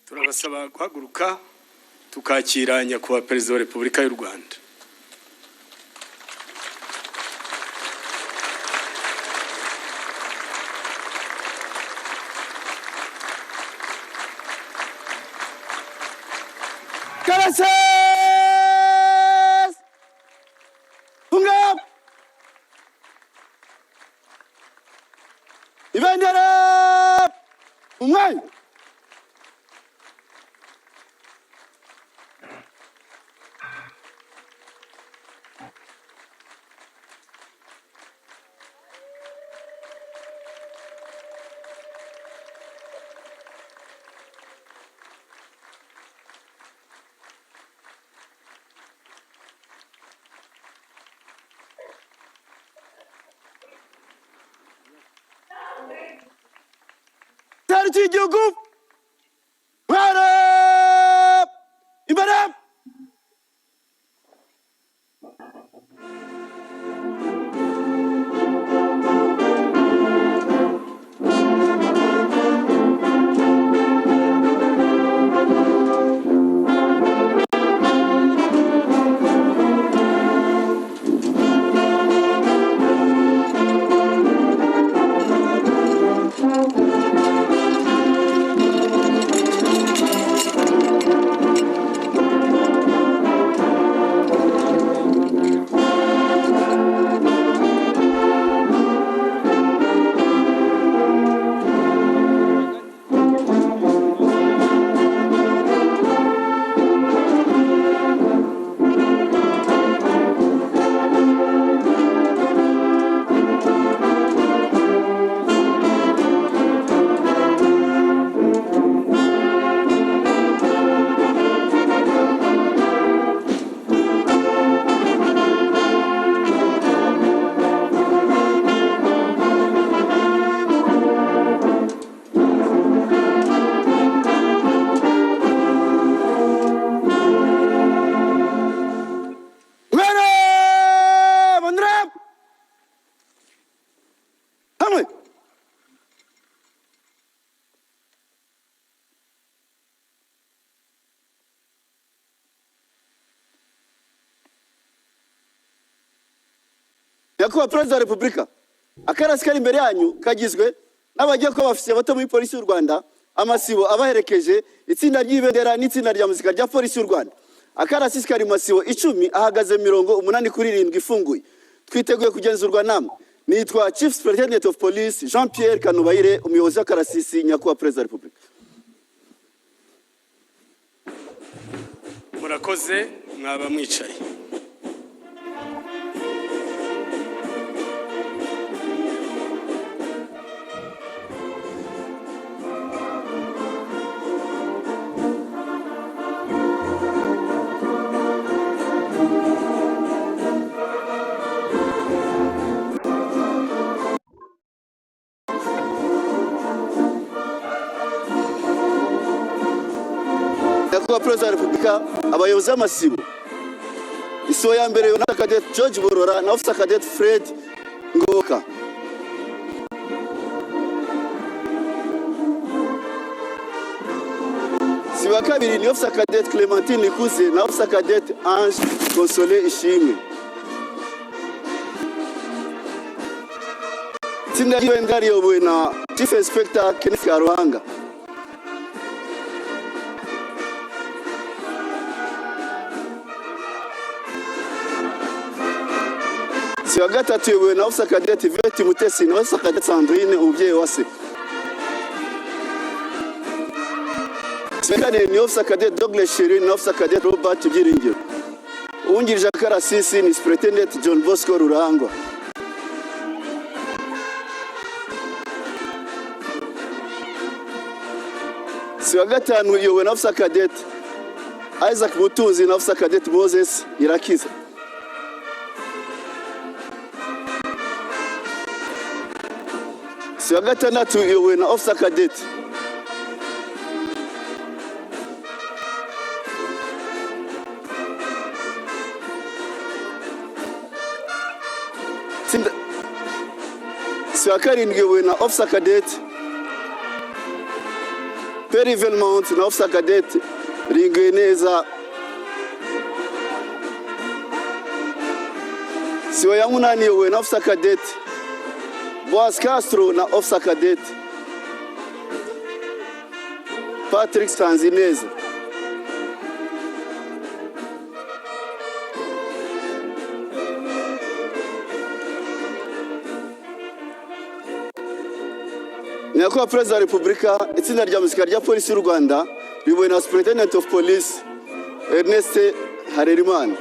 turabasaba guhaguruka tukakira nyakubahwa Perezida wa Repubulika y'u Rwanda. Ibendera umwanya cy'igihugu bara imbere Nyakubahwa Perezida wa Repubulika, akarasi kari imbere yanyu kagizwe n'abagiye kuba bafise bato muri polisi y'u Rwanda, amasibo abaherekeje, itsinda ry'ibendera n'itsinda rya muzika rya polisi y'u Rwanda. Akarasi kari masibo 10 ahagaze 87 ifunguye. Twiteguye kugenzurwa namwe. Nitwa Chief Superintendent of Police Jean Pierre Kanubayire, umuyobozi w'akarasisi. Nyakubahwa Perezida wa Repubulika. Murakoze, mwaba mwicaye. Nyakubahwa Perezida wa Repubulika, abayobozi b'amasibo isibo ya mbere na Cadet George Borora na Officer Cadet Fred Ngoboka. Isibo ya kabiri ni Officer Cadet Clementine Nikuze na Officer Cadet Ange Consolé Ishimwe. Itsinda ry'ibendera riyobowe na Chief Inspector Kenneth Karuhanga. Isibo ya gatatu iyobowe na Officer Cadet Yvette Mutesi na Officer Cadet Sandrine umubyeyi wa se. Isibo ya kane ni Officer Cadet Douglas Sheri na Officer Cadet Robert Byiringiro. Uwungirije akarasisi ni Superintendent John Bosco Rurangwa. Isibo ya gatanu iyobowe na Officer Cadet Isaac Butunzi na Officer Cadet Moses Irakiza. Isibo ya gatandatu iyobowe na Officer Cadet isibo ya karindwi iyobowe na Officer Cadet per evenement na officer cadet ringuye neza siwe ya munani yowe na officer cadet Boas Castro na officer cadet Patrick Sanzineza. Nyakubahwa Perezida wa Repubulika, itsinda rya muzika rya polisi y'u Rwanda riyobowe na Superintendent of Police Ernest Harerimana.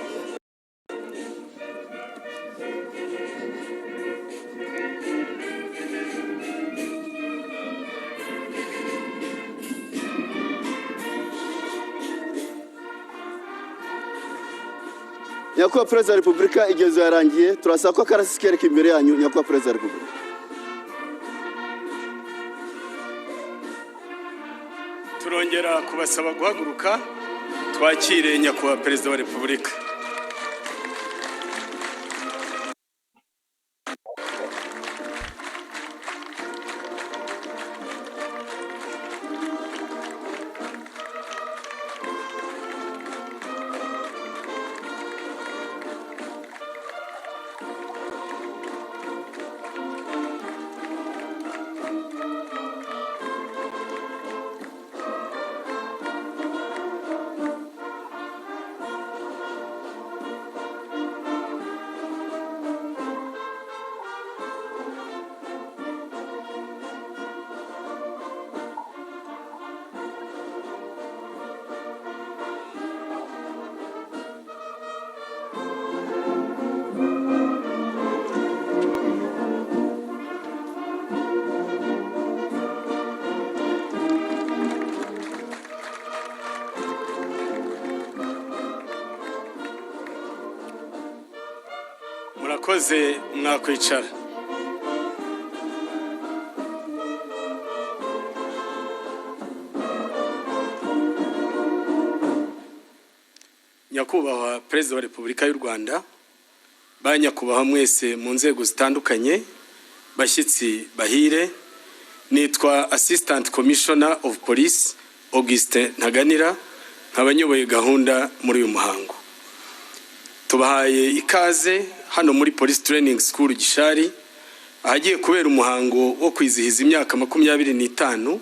Nyakubahwa Perezida wa Repubulika, igezo yarangiye, turasaba ko akarasi kereka imbere yanyu. Nyakubahwa Perezida wa Repubulika. Turongera kubasaba guhaguruka twakire Nyakubahwa Perezida wa Repubulika. Murakoze, mwakwicara. Nyakubahwa Perezida wa Repubulika y'u Rwanda, ba nyakubahwa mwese mu nzego zitandukanye, bashyitsi bahire, nitwa Assistant Commissioner of Police Augustin Ntaganira, nkabanyoboye gahunda muri uyu muhango. Tubahaye ikaze hano muri Police Training School Gishari, ahagiye kubera umuhango wo kwizihiza imyaka 25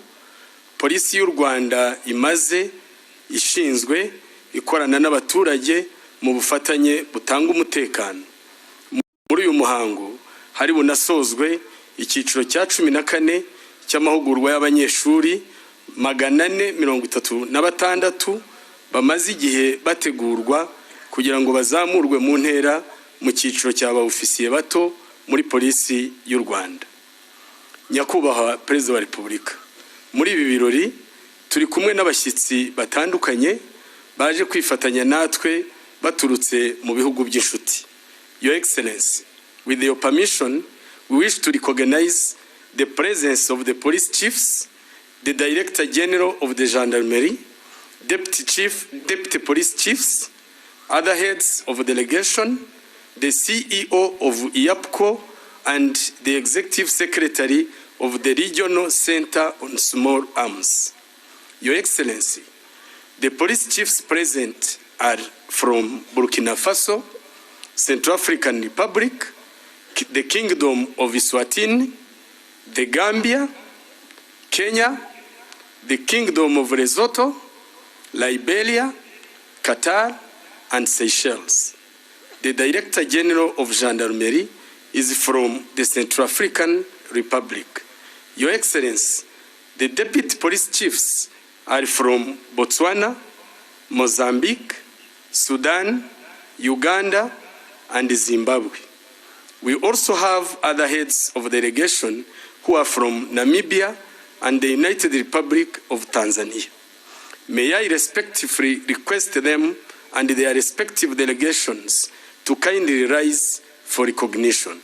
Polisi y'u Rwanda imaze ishinzwe ikorana n'abaturage mu bufatanye butanga umutekano. Muri uyu muhango hari bunasozwe icyiciro cya 14 cy'amahugurwa y'abanyeshuri 436 bamaze igihe bategurwa kugira ngo bazamurwe mu ntera mu cyiciro cy'aba ofisiye bato muri polisi y'u Rwanda. Nyakubahwa Perezida wa Repubulika, muri ibi birori turi kumwe n'abashyitsi batandukanye baje kwifatanya natwe baturutse mu bihugu by'inshuti. Your Excellency, with your permission, we wish to recognize the presence of the police chiefs, the Director General of the Gendarmerie, Deputy Police Chiefs, other heads of delegation, the CEO of IAPCO, and the Executive Secretary of the Regional Center on Small Arms. Your Excellency, the police chiefs present are from Burkina Faso, Central African Republic, the Kingdom of Eswatini, the Gambia, Kenya, the Kingdom of Lesotho, Liberia, Qatar, and Seychelles. The Director General of Gendarmerie is from the Central African Republic. Your Excellency, the Deputy Police Chiefs are from Botswana, Mozambique, Sudan, Uganda, and Zimbabwe. We also have other heads of delegation who are from Namibia and the United Republic of Tanzania. May I respectfully request them and their respective delegations to kindly rise for recognition.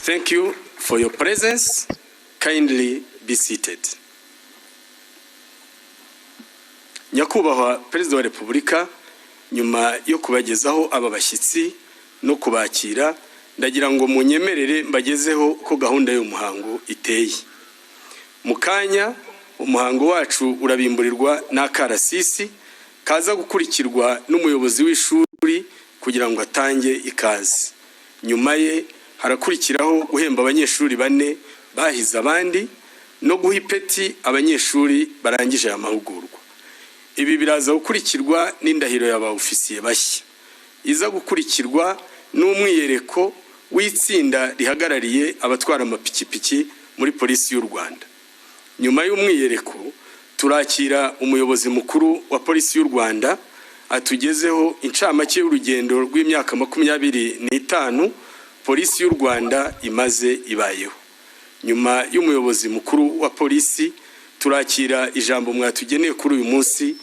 Thank you for your presence. Kindly be seated. Nyakubahwa Perezida wa Repubulika, nyuma yo kubagezaho aba bashyitsi no kubakira, ndagira ngo munyemerere mbagezeho ko gahunda y'umuhango iteye. Mu kanya umuhango wacu urabimburirwa n'akarasisi kaza gukurikirwa n'umuyobozi w'ishuri kugira ngo atange ikaze. Nyuma ye harakurikiraho guhemba abanyeshuri 4 bahize abandi no guha ipeti abanyeshuri barangije aya mahugurwa. Ibi biraza gukurikirwa n'indahiro y'abaofisiye bashya, iza gukurikirwa n'umwiyereko w'itsinda rihagarariye abatwara amapikipiki muri polisi y'u Rwanda. Nyuma y'umwiyereko turakira umuyobozi mukuru wa polisi y'u Rwanda atugezeho incamake y'urugendo rw'imyaka 25 polisi y'u Rwanda imaze ibayeho. Nyuma y'umuyobozi mukuru wa polisi turakira ijambo mwatugeneye kuri uyu munsi